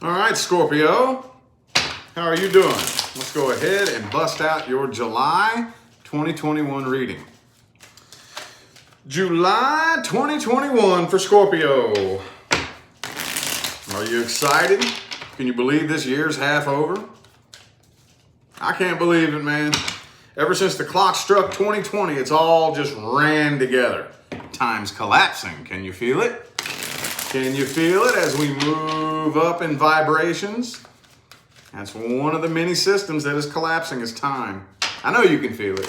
All right, Scorpio, how are you doing? Let's go ahead and bust out your July 2021 reading. July 2021 for Scorpio. Are you excited? Can you believe this year's half over? I can't believe it, man. Ever since the clock struck 2020, it's all just ran together. Time's collapsing. Can you feel it? Can you feel it as we move up in vibrations? That's one of the many systems that is collapsing is time. I know you can feel it.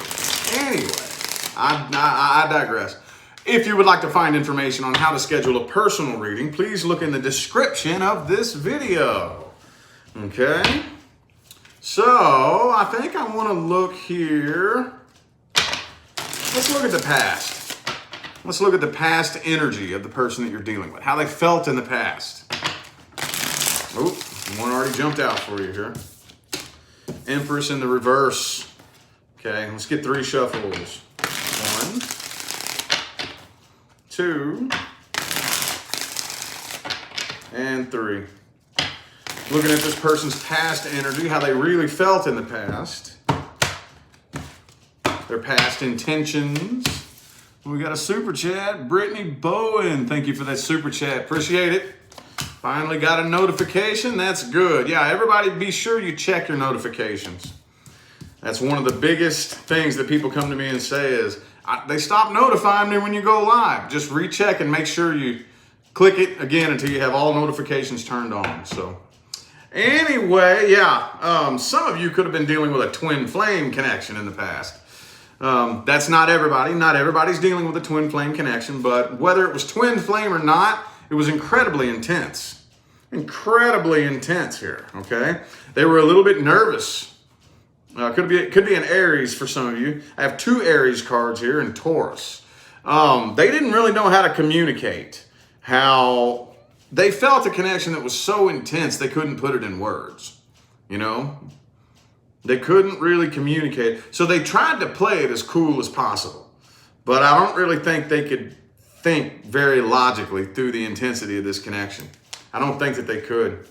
Anyway, I digress. If you would like to find information on how to schedule a personal reading, please look in the description of this video. Okay? So, I think I want to look here. Let's look at the past. Let's look at the past energy of the person that you're dealing with. How they felt in the past. Oh, one already jumped out for you here. Empress in the reverse. Okay, let's get 3 shuffles. 1, 2, and 3. Looking at this person's past energy, how they really felt in the past. Their past intentions. We got a super chat. Brittany Bowen, thank you for that super chat. Appreciate it. Finally got a notification. That's good. Yeah, everybody be sure you check your notifications. That's one of the biggest things that people come to me and say is, they stop notifying me when you go live. Just recheck and make sure you click it again until you have all notifications turned on. So anyway, yeah, some of you could have been dealing with a twin flame connection in the past. That's not everybody. Not everybody's dealing with a twin flame connection, but whether it was twin flame or not, it was incredibly intense. Incredibly intense here, okay? They were a little bit nervous. Could be an Aries for some of you. I have 2 Aries cards here in Taurus. They didn't really know how to communicate. How they felt a connection that was so intense they couldn't put it in words, you know? They couldn't really communicate. So they tried to play it as cool as possible. But I don't really think they could think very logically through the intensity of this connection. I don't think that they could.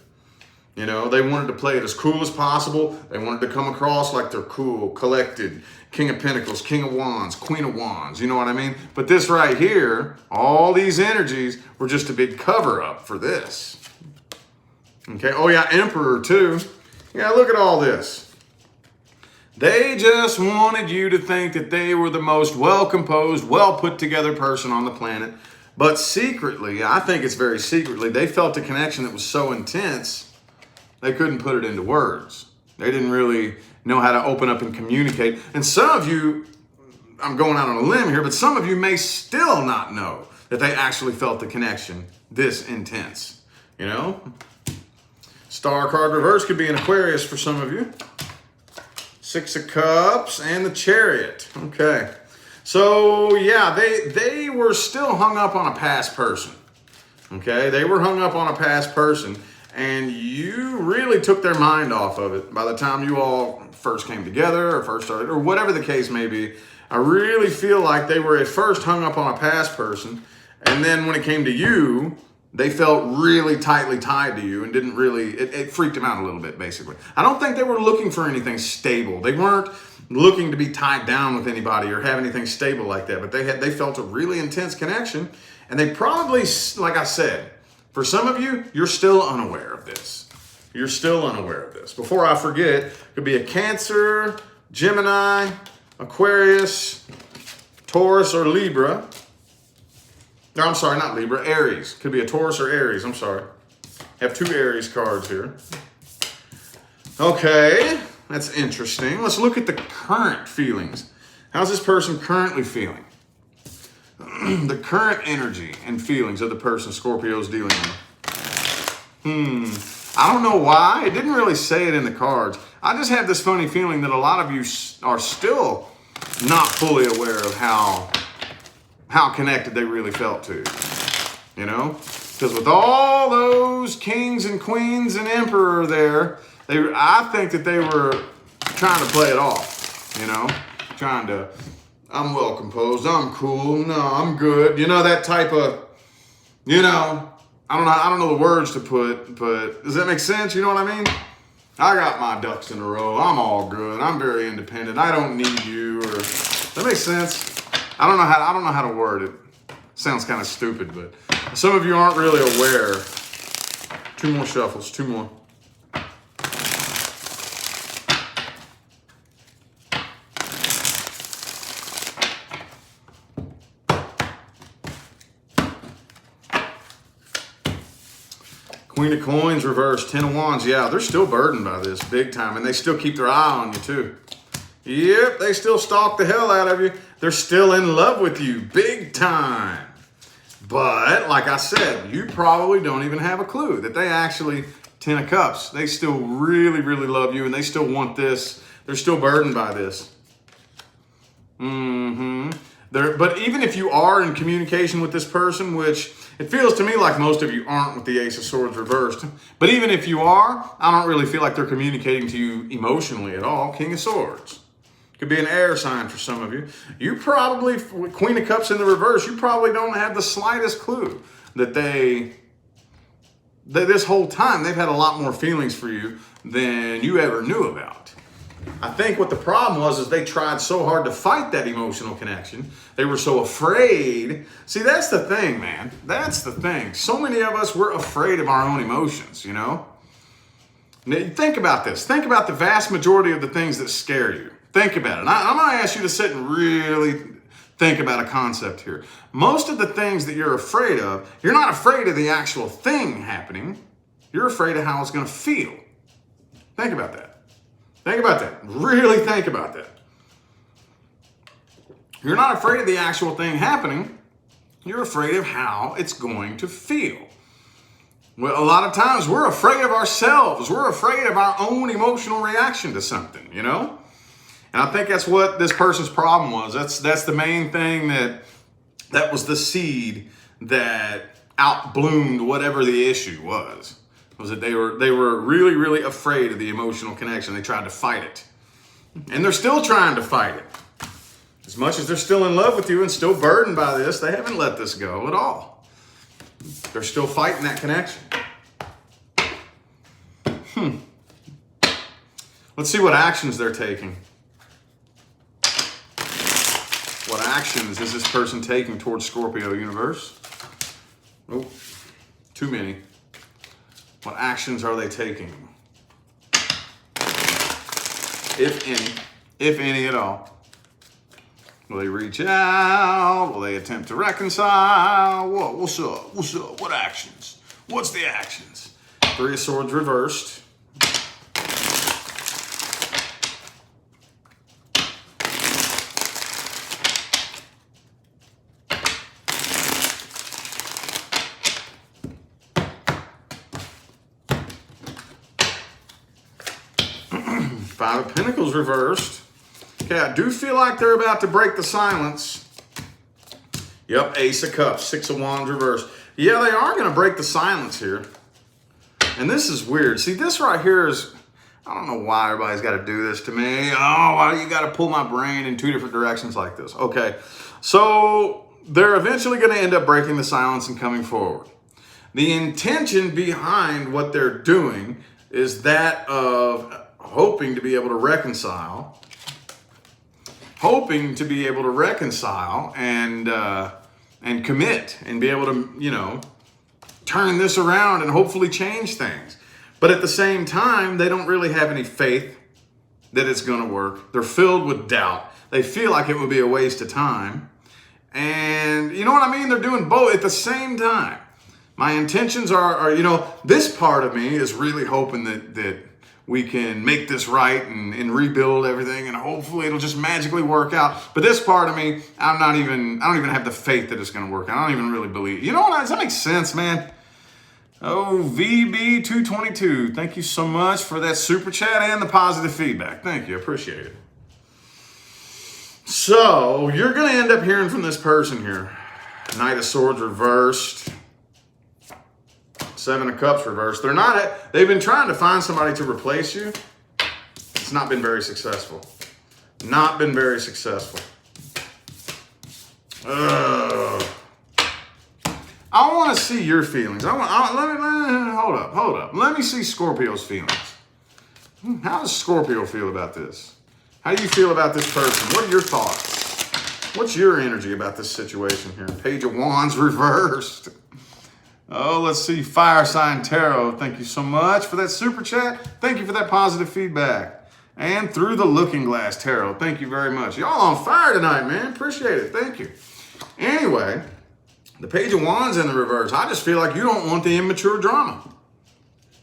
You know, they wanted to play it as cool as possible. They wanted to come across like they're cool, collected, King of Pentacles, King of Wands, Queen of Wands. You know what I mean? But this right here, all these energies were just a big cover up for this. Okay. Oh yeah, Emperor too. Yeah, look at all this. They just wanted you to think that they were the most well-composed, well-put-together person on the planet. But secretly, I think it's very secretly, they felt a connection that was so intense, they couldn't put it into words. They didn't really know how to open up and communicate. And some of you, I'm going out on a limb here, but some of you may still not know that they actually felt the connection this intense. You know? Star card reverse could be an Aquarius for some of you. 6 of Cups and the Chariot. Okay. So, yeah, they were still hung up on a past person. Okay? They were hung up on a past person, and you really took their mind off of it by the time you all first came together or first started, or whatever the case may be. I really feel like they were at first hung up on a past person, and then when it came to you, they felt really tightly tied to you and didn't really, it freaked them out a little bit, basically. I don't think they were looking for anything stable. They weren't looking to be tied down with anybody or have anything stable like that, but they felt a really intense connection. And they probably, like I said, for some of you, you're still unaware of this. You're still unaware of this. Before I forget, it could be a Cancer, Gemini, Aquarius, Taurus, or Libra. No, I'm sorry, not Libra, Aries. Could be a Taurus or Aries, I'm sorry. I have 2 Aries cards here. Okay, that's interesting. Let's look at the current feelings. How's this person currently feeling? The current energy and feelings of the person Scorpio's dealing with. I don't know why. It didn't really say it in the cards. I just have this funny feeling that a lot of you are still not fully aware of how connected they really felt to you, you know? Because with all those kings and queens and emperor there, I think that they were trying to play it off, you know? Trying to, I'm well composed, I'm cool, no, I'm good. You know, that type of, you know, I don't know the words to put, but does that make sense? You know what I mean? I got my ducks in a row. I'm all good. I'm very independent. I don't need you. Or that makes sense. I don't know how to word it. Sounds kind of stupid, but some of you aren't really aware. 2 more shuffles. 2 more. Queen of Coins reversed, 10 of Wands. Yeah, they're still burdened by this big time, and they still keep their eye on you too. Yep, they still stalk the hell out of you. They're still in love with you big time. But like I said, you probably don't even have a clue that they actually, 10 of Cups, they still really, really love you, and they still want this. They're still burdened by this. But even if you are in communication with this person, which it feels to me like most of you aren't with the Ace of Swords reversed, but even if you are, I don't really feel like they're communicating to you emotionally at all. King of Swords. Could be an air sign for some of you. You probably, with Queen of Cups in the reverse, you probably don't have the slightest clue that this whole time, they've had a lot more feelings for you than you ever knew about. I think what the problem was is they tried so hard to fight that emotional connection. They were so afraid. See, that's the thing, man. That's the thing. So many of us, we're afraid of our own emotions, you know? Now, think about this. Think about the vast majority of the things that scare you. Think about it. I'm going to ask you to sit and really think about a concept here. Most of the things that you're afraid of, you're not afraid of the actual thing happening. You're afraid of how it's going to feel. Think about that. Think about that. Really think about that. You're not afraid of the actual thing happening. You're afraid of how it's going to feel. Well, a lot of times we're afraid of ourselves. We're afraid of our own emotional reaction to something, you know? And I think that's what this person's problem was. That's the main thing that was the seed that outbloomed whatever the issue was that they were really, really afraid of the emotional connection. They tried to fight it. And they're still trying to fight it. As much as they're still in love with you and still burdened by this, they haven't let this go at all. They're still fighting that connection. Let's see what actions they're taking. What actions is this person taking towards Scorpio universe? Oh, too many. What actions are they taking? If any at all. Will they reach out? Will they attempt to reconcile? What's up? What's up? What actions? What's the actions? 3 of Swords reversed. Five of Pentacles reversed. Okay, I do feel like they're about to break the silence. Yep, Ace of Cups, 6 of Wands reversed. Yeah, they are going to break the silence here. And this is weird. See, this right here is, I don't know why everybody's got to do this to me. Oh, why you got to pull my brain in 2 different directions like this? Okay, so they're eventually going to end up breaking the silence and coming forward. The intention behind what they're doing is that of hoping to be able to reconcile, and commit and be able to, you know, turn this around and hopefully change things. But at the same time, they don't really have any faith that it's going to work. They're filled with doubt. They feel like it would be a waste of time. And you know what I mean? They're doing both at the same time. My intentions are, you know, this part of me is really hoping that we can make this right and rebuild everything, and hopefully it'll just magically work out. But this part of me, I don't even have the faith that it's going to work. I don't even really believe. You know what? Does that make sense, man? Oh, VB222. Thank you so much for that super chat and the positive feedback. Thank you. I appreciate it. So you're going to end up hearing from this person here. Knight of Swords reversed. 7 of Cups reversed. They've been trying to find somebody to replace you. It's not been very successful. Not been very successful. I want to to see your feelings. Hold up. Let me see Scorpio's feelings. How does Scorpio feel about this? How do you feel about this person? What are your thoughts? What's your energy about this situation here? Page of Wands reversed. Oh, let's see. Fire Sign Tarot. Thank you so much for that super chat. Thank you for that positive feedback. And Through the Looking Glass Tarot. Thank you very much. Y'all on fire tonight, man. Appreciate it. Thank you. Anyway, the Page of Wands in the reverse. I just feel like you don't want the immature drama.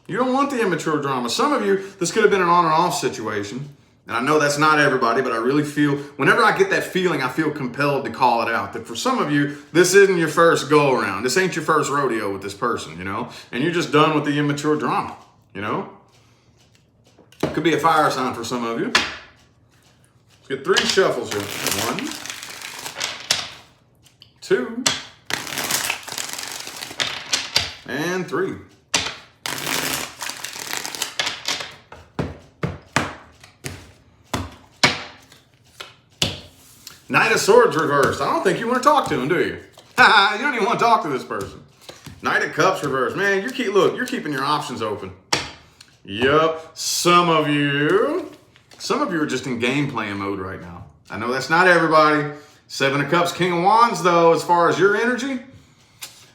You don't want the immature drama. Some of you, this could have been an on and off situation. And I know that's not everybody, but I really feel, whenever I get that feeling, I feel compelled to call it out. That for some of you, this isn't your first go around. This ain't your first rodeo with this person, you know? And you're just done with the immature drama, you know? Could be a fire sign for some of you. Let's get 3 shuffles here. 1, 2, and 3. Knight of Swords reversed. I don't think you want to talk to him, do you? You don't even want to talk to this person. Knight of Cups reversed. Man, you're keeping your options open. Yup. Some of you are just in game playing mode right now. I know that's not everybody. 7 of Cups, King of Wands, though, as far as your energy.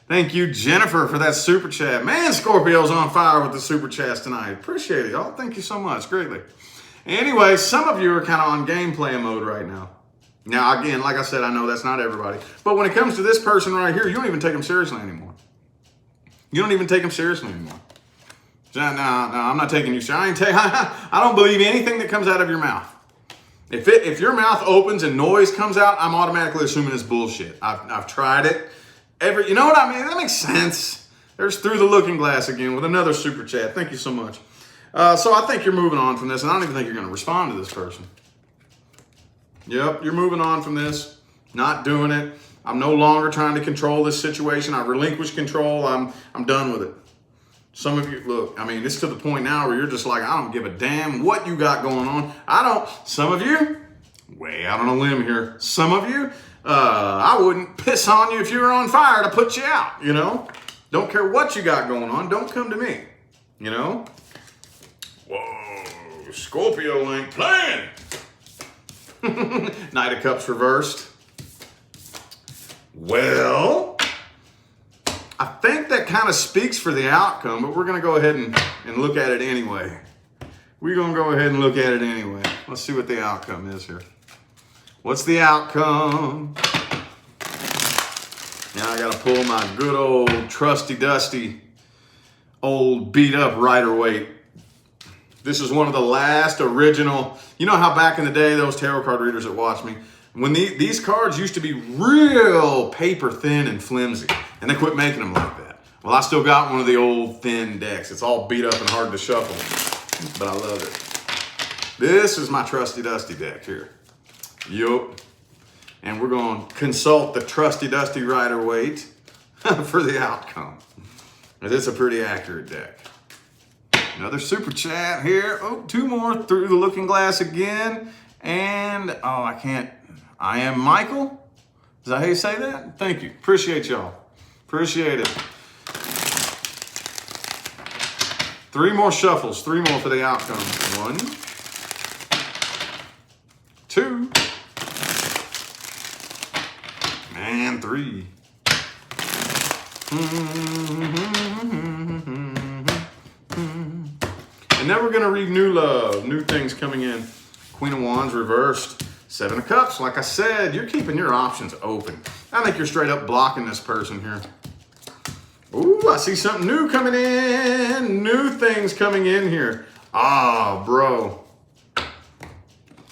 Thank you, Jennifer, for that super chat. Man, Scorpio's on fire with the super chats tonight. Appreciate it, y'all. Thank you so much. Greatly. Anyway, some of you are kind of on game playing mode right now. Now, again, like I said, I know that's not everybody. But when it comes to this person right here, you don't even take them seriously anymore. You don't even take them seriously anymore. No, I'm not taking you seriously. I don't believe anything that comes out of your mouth. If your mouth opens and noise comes out, I'm automatically assuming it's bullshit. I've tried it. You know what I mean? That makes sense. There's Through the Looking Glass again with another super chat. Thank you so much. So I think you're moving on from this, and I don't even think you're going to respond to this person. Yep, you're moving on from this. Not doing it. I'm no longer trying to control this situation. I've relinquished control. I'm done with it. Some of you, look, I mean, it's to the point now where you're just like, I don't give a damn what you got going on. Some of you, way out on a limb here. Some of you, I wouldn't piss on you if you were on fire to put you out, you know? Don't care what you got going on. Don't come to me, you know? Whoa, Scorpio ain't playing. Knight of Cups reversed. Well, I think that kind of speaks for the outcome, but we're going to go ahead and look at it anyway. We're going to go ahead and look at it anyway. Let's see what the outcome is here. What's the outcome? Now I got to pull my good old trusty dusty old beat up Rider-Waite. This is one of the last original, you know how back in the day, those tarot card readers that watch me, when these cards used to be real paper thin and flimsy, and they quit making them like that. Well, I still got one of the old thin decks. It's all beat up and hard to shuffle, but I love it. This is my trusty dusty deck here. Yup. And we're going to consult the trusty dusty Rider-Waite for the outcome. It's a pretty accurate deck. Another super chat here. Oh, 2 more Through the Looking Glass again. And, I am Michael. Is that how you say that? Thank you. Appreciate y'all. Appreciate it. 3 more shuffles. 3 more for the outcome. 1, 2, and 3. And then we're going to read new love, new things coming in. Queen of Wands reversed. 7 of Cups. Like I said, you're keeping your options open. I think you're straight up blocking this person here. Ooh, I see something new coming in. New things coming in here. Ah, bro.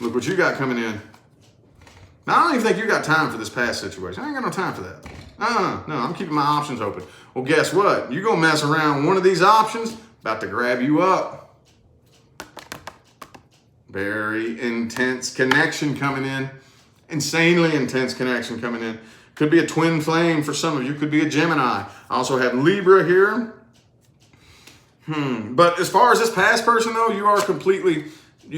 Look what you got coming in. Now, I don't even think you got time for this past situation. I ain't got no time for that. No, I'm keeping my options open. Well, guess what? You're going to mess around with one of these options, about to grab you up. Very intense connection coming in. Insanely intense connection coming in. Could be a twin flame for some of you. Could be a Gemini. I also have Libra here. But as far as this past person, though, you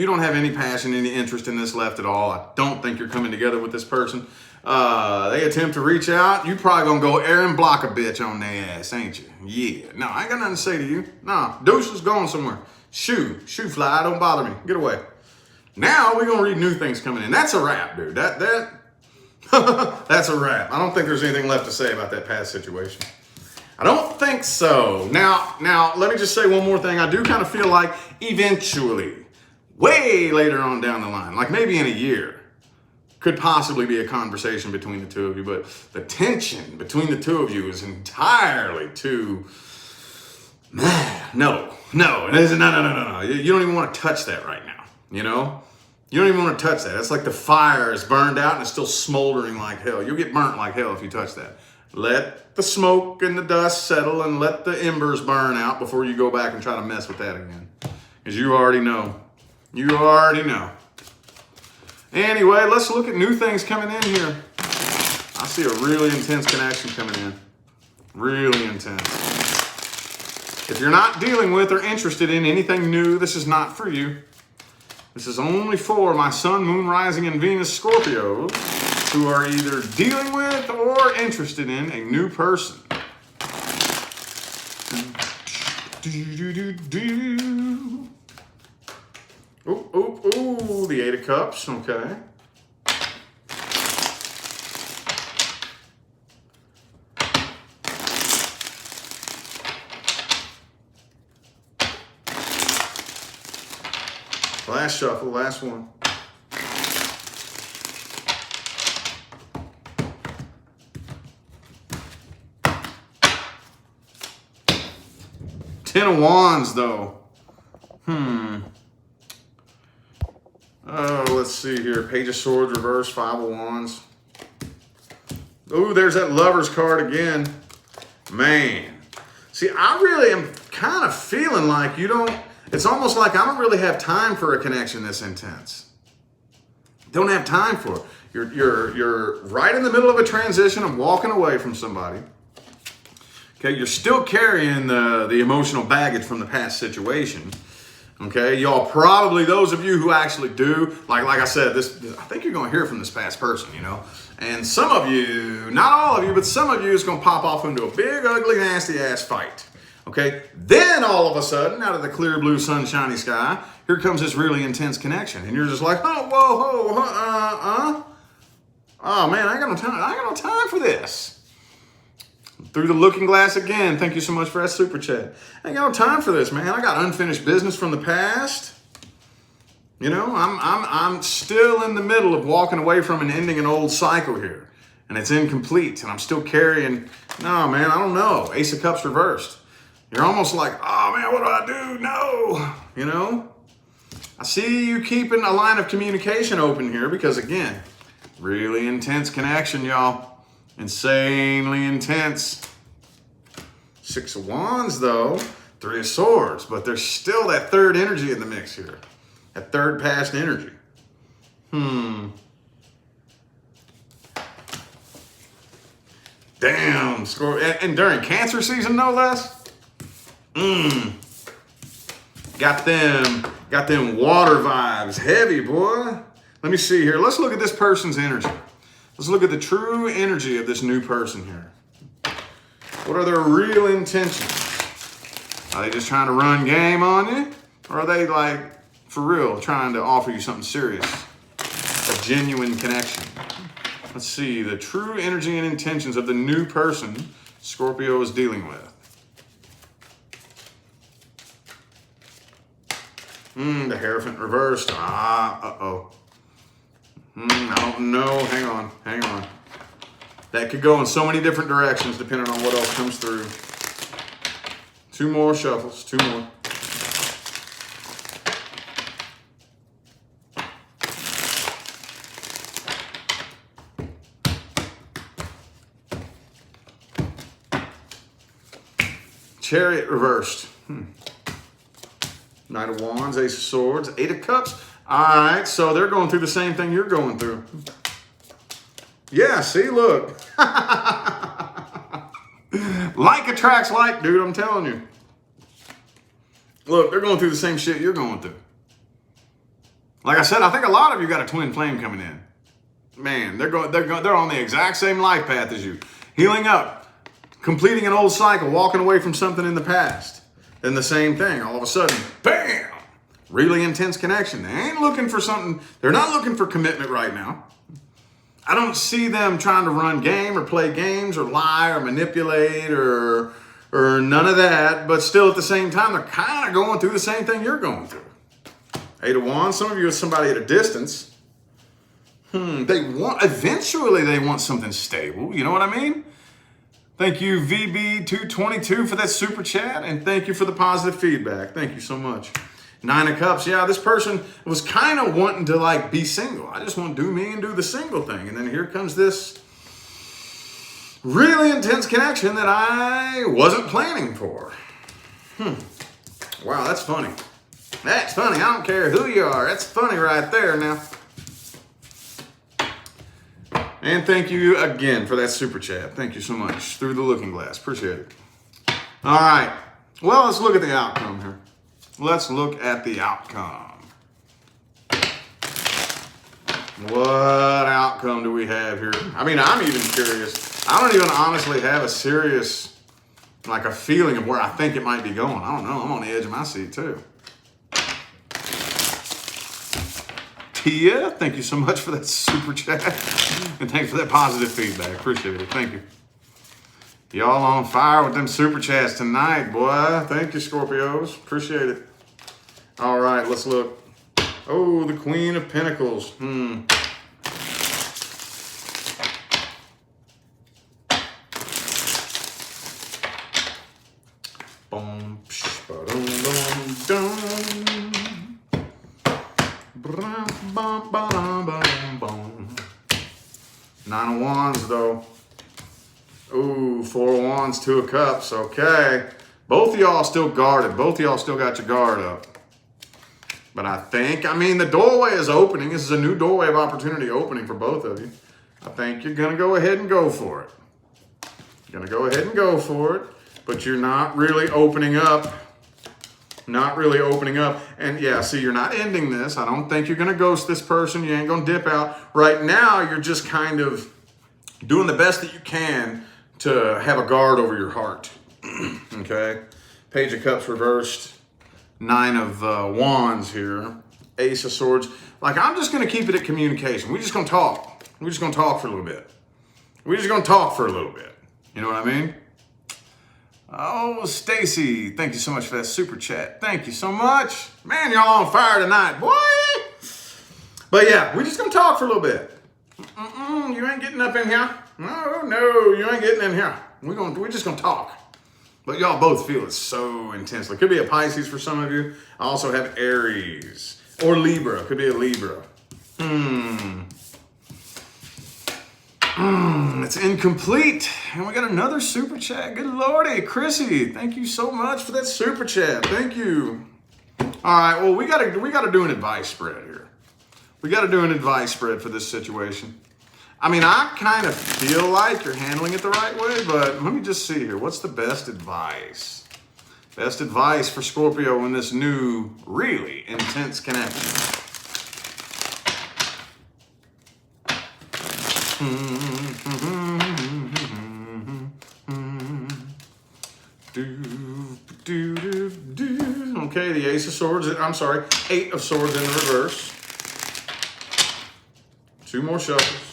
don't have any passion, any interest in this left at all. I don't think you're coming together with this person. They attempt to reach out. You probably gonna go air and block a bitch on their ass, ain't you? Yeah. No, I ain't got nothing to say to you. No, Deuce is going somewhere. Shoo fly, don't bother me. Get away. Now we're gonna read new things coming in. That's a wrap, dude. That's a wrap. I don't think there's anything left to say about that past situation. I don't think so. Now, let me just say one more thing. I do kind of feel like eventually, way later on down the line, like maybe in a year, could possibly be a conversation between the two of you, but the tension between the two of you is entirely too, no. You don't even want to touch that right now, you know? You don't even want to touch that. It's like the fire is burned out and it's still smoldering like hell. You'll get burnt like hell if you touch that. Let the smoke and the dust settle and let the embers burn out before you go back and try to mess with that again. Because you already know. You already know. Anyway, let's look at new things coming in here. I see a really intense connection coming in. Really intense. If you're not dealing with or interested in anything new, this is not for you. This is only for my Sun, Moon, Rising, and Venus Scorpios who are either dealing with or interested in a new person. Ooh, the Eight of Cups, okay. Last shuffle, last one. Ten of Wands, though. Oh, let's see here. Page of Swords, reverse, Five of Wands. Oh, there's that Lover's card again. Man. See, I really am kind of feeling like you don't... It's almost like I don't really have time for a connection this intense. Don't have time for it. You're right in the middle of a transition of walking away from somebody. Okay, you're still carrying the emotional baggage from the past situation. Okay, y'all probably, those of you who actually do, like I said, I think you're going to hear from this past person, you know. And some of you, not all of you, but some of you is going to pop off into a big, ugly, nasty ass fight. Okay, then all of a sudden, out of the clear blue, sunshiny sky, here comes this really intense connection. And you're just like, oh, man, I ain't got no time. I ain't got no time for this. Through the looking glass again. Thank you so much for that super chat. I ain't got no time for this, man. I got unfinished business from the past. You know, I'm still in the middle of walking away from and ending an old cycle here. And it's incomplete. And I'm still carrying, no, man, I don't know. Ace of Cups reversed. You're almost like, oh, man, what do I do? No. You know? I see you keeping a line of communication open here because, again, really intense connection, y'all. Insanely intense. Six of Wands, though. Three of Swords. But there's still that third energy in the mix here. That third past energy. Damn. Scorpio. And during Cancer season, no less. Got them water vibes. Heavy, boy. Let me see here. Let's look at this person's energy. Let's look at the true energy of this new person here. What are their real intentions? Are they just trying to run game on you? Or are they, like, for real, trying to offer you something serious? A genuine connection. Let's see. The true energy and intentions of the new person Scorpio is dealing with. The Hierophant reversed. Uh-oh. I don't know. Hang on. That could go in so many different directions depending on what else comes through. Two more shuffles. Two more. Chariot reversed. Knight of Wands, Ace of Swords, Eight of Cups. All right, so they're going through the same thing you're going through. Yeah, see, look. Like attracts like, dude, I'm telling you. Look, they're going through the same shit you're going through. Like I said, I think a lot of you got a twin flame coming in. man, they're on the exact same life path as you. Healing up, completing an old cycle, walking away from something in the past. Then the same thing, all of a sudden, bam! Really intense connection. They ain't looking for something, they're not looking for commitment right now. I don't see them trying to run game or play games or lie or manipulate or none of that, but still at the same time, they're kind of going through the same thing you're going through. 8 of Wands, some of you are somebody at a distance. Eventually they want something stable, you know what I mean? Thank you, VB222, for that super chat, and thank you for the positive feedback. Thank you so much. 9 of Cups, yeah, this person was kind of wanting to like be single. I just want to do me and do the single thing. And then here comes this really intense connection that I wasn't planning for. Wow, that's funny. That's funny. I don't care who you are. That's funny right there now. And thank you again for that super chat. Thank you so much. Through the Looking Glass. Appreciate it. All right. Well, let's look at the outcome here. Let's look at the outcome. What outcome do we have here? I mean, I'm even curious. I don't even honestly have a serious, like a feeling of where I think it might be going. I don't know. I'm on the edge of my seat too. Tia, thank you so much for that super chat. And thanks for that positive feedback. Appreciate it. Thank you. Y'all on fire with them super chats tonight, boy. Thank you, Scorpios. Appreciate it. All right, let's look. Oh, the Queen of Pentacles. Boom, psh, ba-dum, dum, dum. 9 of Wands, though. Ooh, 4 of Wands, 2 of Cups. Okay. Both of y'all still guarded. Both of y'all still got your guard up. But I mean, the doorway is opening. This is a new doorway of opportunity opening for both of you. I think you're going to go ahead and go for it. You're going to go ahead and go for it. But you're not really opening up. Not really opening up. And yeah, see, you're not ending this. I don't think you're going to ghost this person. You ain't going to dip out. Right now, you're just kind of doing the best that you can to have a guard over your heart. Okay? Page of Cups reversed. 9 of Wands here. Ace of Swords. Like, I'm just going to keep it at communication. We're just going to talk. We're just going to talk for a little bit. We're just going to talk for a little bit. You know what I mean? Oh, Stacy, thank you so much for that super chat. Thank you so much. Man, y'all on fire tonight, boy. But yeah, we're just going to talk for a little bit. You ain't getting up in here. No, you ain't getting in here. We're just going to talk. But y'all both feel it so intensely. Could be a Pisces for some of you. I also have Aries or Libra. Could be a Libra. It's incomplete. And we got another super chat. Good Lordy, Chrissy. Thank you so much for that super chat. Thank you. All right, well, we gotta do an advice spread here. We gotta do an advice spread for this situation. I mean, I kind of feel like you're handling it the right way, but let me just see here. What's the best advice? Best advice for Scorpio in this new, really intense connection. Okay, the Ace of Swords, I'm sorry, 8 of Swords in the reverse. 2 more shuffles.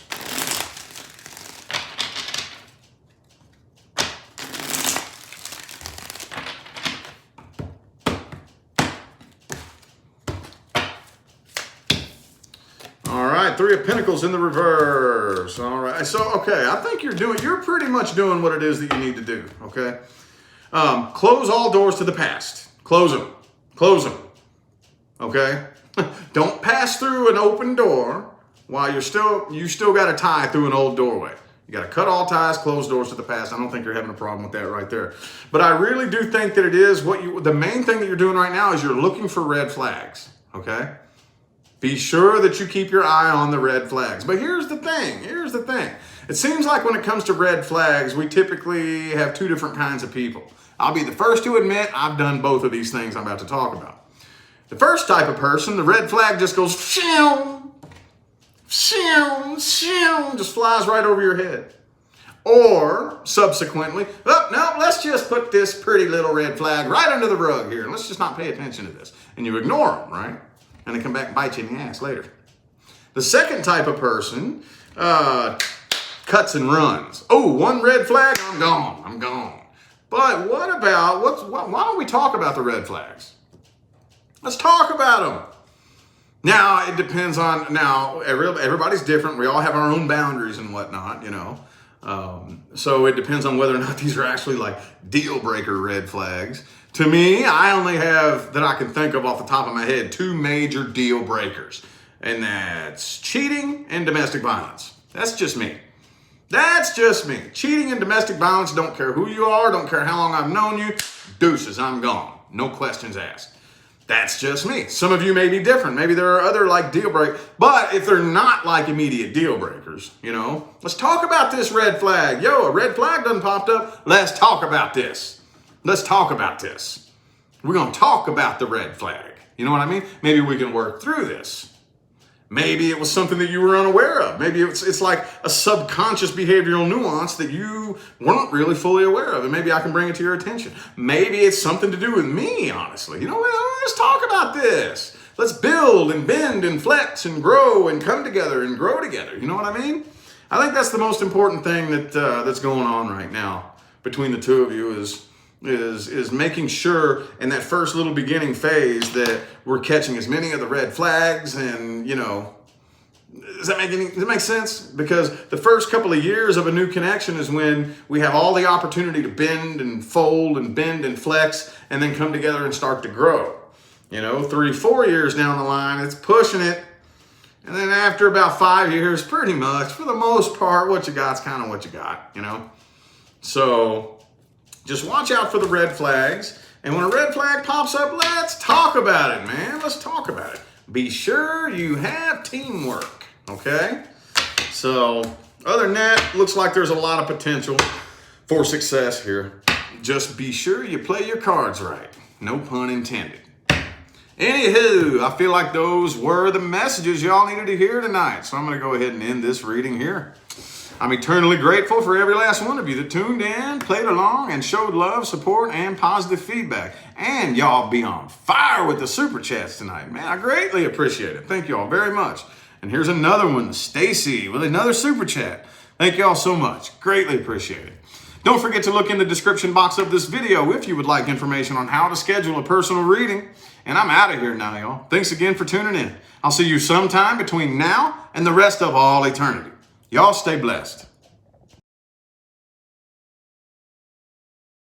All right, 3 of Pentacles in the reverse. All right, so, okay, I think you're pretty much doing what it is that you need to do, okay? Close all doors to the past. Close them. Close them. Okay? Don't pass through an open door while you still got to tie through an old doorway. You got to cut all ties, close doors to the past. I don't think you're having a problem with that right there. But I really do think that it is the main thing that you're doing right now is you're looking for red flags. Okay? Be sure that you keep your eye on the red flags. But here's the thing. Here's the thing. It seems like when it comes to red flags, we typically have 2 different kinds of people. I'll be the first to admit I've done both of these things I'm about to talk about. The first type of person, the red flag just goes, just flies right over your head. Or subsequently, oh, no, let's just put this pretty little red flag right under the rug here and let's just not pay attention to this. And you ignore them, right? And they come back and bite you in the ass later. The second type of person cuts and runs. Oh, one red flag, I'm gone. But what about, why don't we talk about the red flags? Let's talk about them. Now, it depends on, everybody's different. We all have our own boundaries and whatnot, you know. So it depends on whether or not these are actually like deal breaker red flags. To me, I only have, that I can think of off the top of my head, 2 major deal breakers. And that's cheating and domestic violence. That's just me. That's just me. Cheating and domestic violence, don't care who you are, don't care how long I've known you, deuces, I'm gone. No questions asked. That's just me. Some of you may be different. Maybe there are other like deal breakers, but if they're not like immediate deal breakers, you know, let's talk about this red flag. Yo, a red flag done popped up. Let's talk about this. Let's talk about this. We're going to talk about the red flag. You know what I mean? Maybe we can work through this. Maybe it was something that you were unaware of. Maybe it's like a subconscious behavioral nuance that you weren't really fully aware of. And maybe I can bring it to your attention. Maybe it's something to do with me, honestly. You know what? Let's talk about this. Let's build and bend and flex and grow and come together and grow together. You know what I mean? I think that's the most important thing that's going on right now between the two of you is making sure in that first little beginning phase that we're catching as many of the red flags. And, you know, does it make sense? Because the first couple of years of a new connection is when we have all the opportunity to bend and fold and bend and flex and then come together and start to grow. You know, 3-4 years down the line, it's pushing it. And then after about 5 years, pretty much, for the most part, what you got's kind of what you got, you know? So just watch out for the red flags. And when a red flag pops up, let's talk about it, man. Let's talk about it. Be sure you have teamwork, okay? So other than that, looks like there's a lot of potential for success here. Just be sure you play your cards right. No pun intended. Anywho, I feel like those were the messages y'all needed to hear tonight. So I'm going to go ahead and end this reading here. I'm eternally grateful for every last one of you that tuned in, played along, and showed love, support, and positive feedback. And y'all be on fire with the super chats tonight, man. I greatly appreciate it. Thank y'all very much. And here's another one, Stacy, with another super chat. Thank y'all so much. Greatly appreciate it. Don't forget to look in the description box of this video if you would like information on how to schedule a personal reading. And I'm out of here now, y'all. Thanks again for tuning in. I'll see you sometime between now and the rest of all eternity. Y'all stay blessed.